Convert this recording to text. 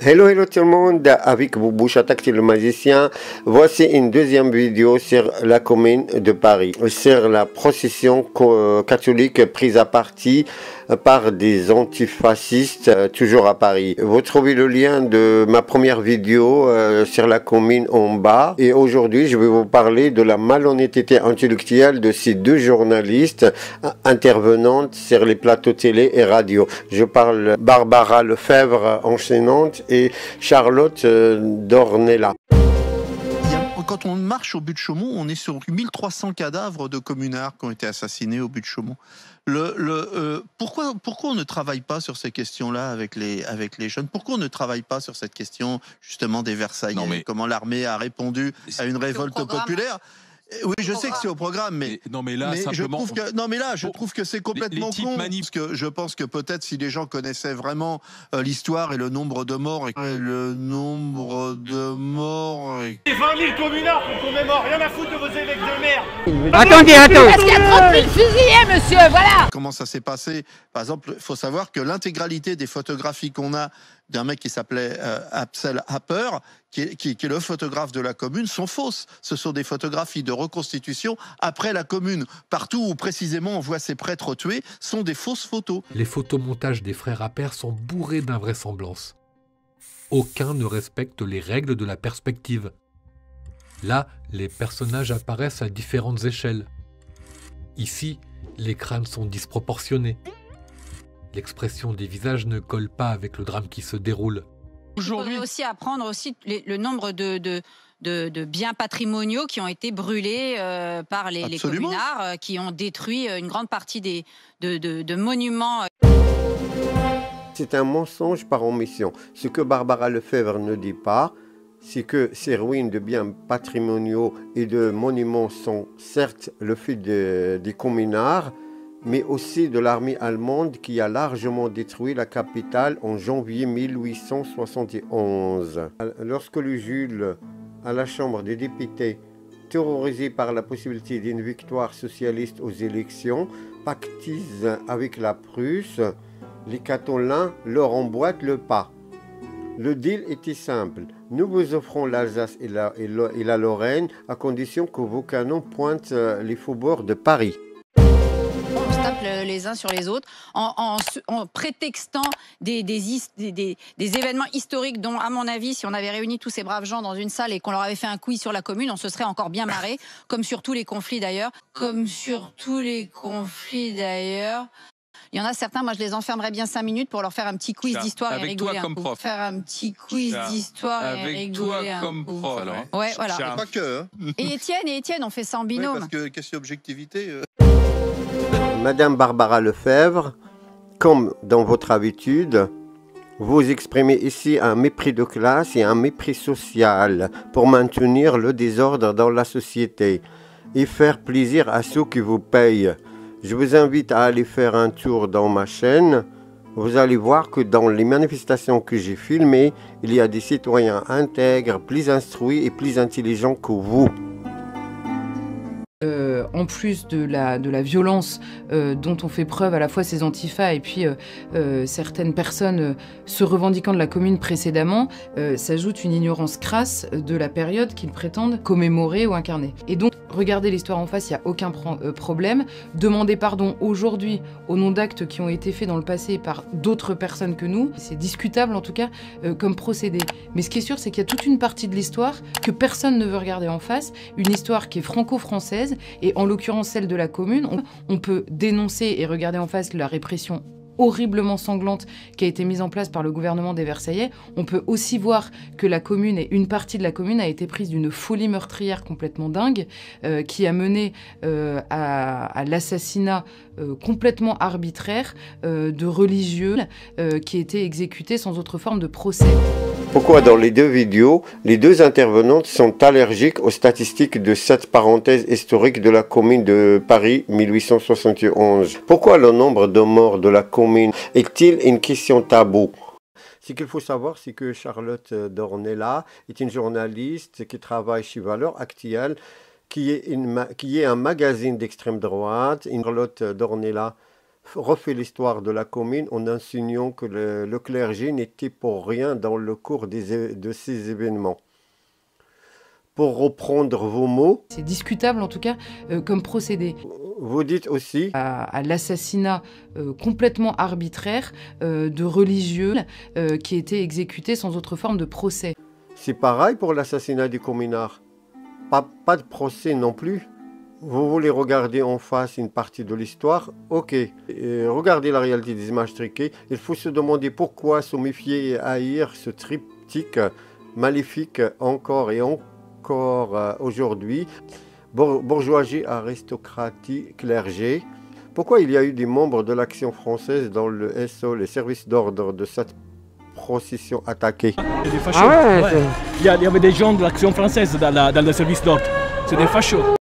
Hello, hello tout le monde, avec Boubou Chatak, le magicien. Voici une deuxième vidéo sur la commune de Paris, sur la procession catholique prise à partie par des antifascistes, toujours à Paris. Vous trouvez le lien de ma première vidéo sur la commune en bas. Et aujourd'hui, je vais vous parler de la malhonnêteté intellectuelle de ces deux journalistes intervenantes sur les plateaux télé et radio. Je parle Barbara Lefebvre, enseignante, et Charlotte Dornella. Quand on marche au but de Chaumont, on est sur 1300 cadavres de communards qui ont été assassinés au but de Chaumont. Pourquoi on ne travaille pas sur ces questions-là avec les jeunes? Pourquoi on ne travaille pas sur cette question justement des Versaillais? Comment l'armée a répondu à une révolte populaire? Oui, je sais que c'est au programme, mais je trouve que c'est complètement con. Parce que je pense que peut-être si les gens connaissaient vraiment l'histoire et le nombre de morts, Les 20 000 communards qu'on commémore, rien à foutre de vos évêques de merde. Attendez. Parce qu'il y a 30 000 fusillés, monsieur, voilà. Comment ça s'est passé? Par exemple, il faut savoir que l'intégralité des photographies qu'on a d'un mec qui s'appelait Absel Happer, qui est le photographe de la commune, sont fausses. Ce sont des photographies de reconstitution après la commune. Partout où précisément on voit ces prêtres tués sont des fausses photos. Les photomontages des frères Happer sont bourrés d'invraisemblances. Aucun ne respecte les règles de la perspective. Là, les personnages apparaissent à différentes échelles. Ici, les crânes sont disproportionnés. L'expression des visages ne colle pas avec le drame qui se déroule. Il faudrait aussi apprendre le nombre de biens patrimoniaux qui ont été brûlés par les communards, qui ont détruit une grande partie de monuments. C'est un mensonge par omission. Ce que Barbara Lefebvre ne dit pas, c'est que ces ruines de biens patrimoniaux et de monuments sont certes le fait des communards, mais aussi de l'armée allemande qui a largement détruit la capitale en janvier 1871. Lorsque le Jules, à la Chambre des députés, terrorisé par la possibilité d'une victoire socialiste aux élections, pactise avec la Prusse, les Catalans leur emboîtent le pas. Le deal était simple. Nous vous offrons l'Alsace et la Lorraine à condition que vos canons pointent les faubourgs de Paris. On se tape les uns sur les autres en prétextant des événements historiques dont, à mon avis, si on avait réuni tous ces braves gens dans une salle et qu'on leur avait fait un quiz sur la commune, on se serait encore bien marré, comme sur tous les conflits d'ailleurs. Il y en a certains, moi je les enfermerais bien 5 minutes pour leur faire un petit quiz d'histoire et rigoler un coup. Faire un petit quiz d'histoire et rigoler un coup. Avec toi comme prof, alors. Ouais, voilà. Pas que. Hein. Et Étienne, on fait ça en binôme. Oui, parce que question d'objectivité. Madame Barbara Lefebvre, comme dans votre habitude, vous exprimez ici un mépris de classe et un mépris social pour maintenir le désordre dans la société et faire plaisir à ceux qui vous payent. Je vous invite à aller faire un tour dans ma chaîne. Vous allez voir que dans les manifestations que j'ai filmées, il y a des citoyens intègres, plus instruits et plus intelligents que vous. En plus de la violence dont on fait preuve à la fois ces antifas et puis certaines personnes se revendiquant de la commune précédemment, s'ajoute une ignorance crasse de la période qu'ils prétendent commémorer ou incarner. Et donc, regardez l'histoire en face, il n'y a aucun problème. Demander pardon aujourd'hui au nom d'actes qui ont été faits dans le passé par d'autres personnes que nous, c'est discutable en tout cas comme procédé. Mais ce qui est sûr, c'est qu'il y a toute une partie de l'histoire que personne ne veut regarder en face, une histoire qui est franco-française, et en l'occurrence celle de la commune, on peut dénoncer et regarder en face la répression horriblement sanglante qui a été mise en place par le gouvernement des Versaillais. On peut aussi voir que la commune et une partie de la commune a été prise d'une folie meurtrière complètement dingue qui a mené à l'assassinat complètement arbitraire de religieux qui étaient exécutés sans autre forme de procès. Pourquoi dans les deux vidéos, les deux intervenantes sont allergiques aux statistiques de cette parenthèse historique de la commune de Paris 1871? Pourquoi le nombre de morts de la commune est-il une question taboue? Ce qu'il faut savoir, c'est que Charlotte Dornella est une journaliste qui travaille chez Valeurs Actuelles, qui est un magazine d'extrême droite. Charlotte Dornella refait l'histoire de la commune en insinuant que le clergé n'était pour rien dans le cours de ces événements. Pour reprendre vos mots, C'est discutable en tout cas comme procédé. vous dites aussi À l'assassinat complètement arbitraire de religieux qui étaient exécutés sans autre forme de procès. c'est pareil pour l'assassinat du communard. Pas de procès non plus. Vous voulez regarder en face une partie de l'histoire, ok. Et regardez la réalité des images truquées. Il faut se demander pourquoi se méfier et haïr ce triptyque maléfique encore et encore aujourd'hui. Bourgeoisie, aristocratie, clergé. Pourquoi il y a eu des membres de l'Action française dans le SO, les services d'ordre de cette procession attaquée? C'est des fachos. Ouais. Il y avait des gens de l'Action française dans le service d'ordre. C'est des fachos.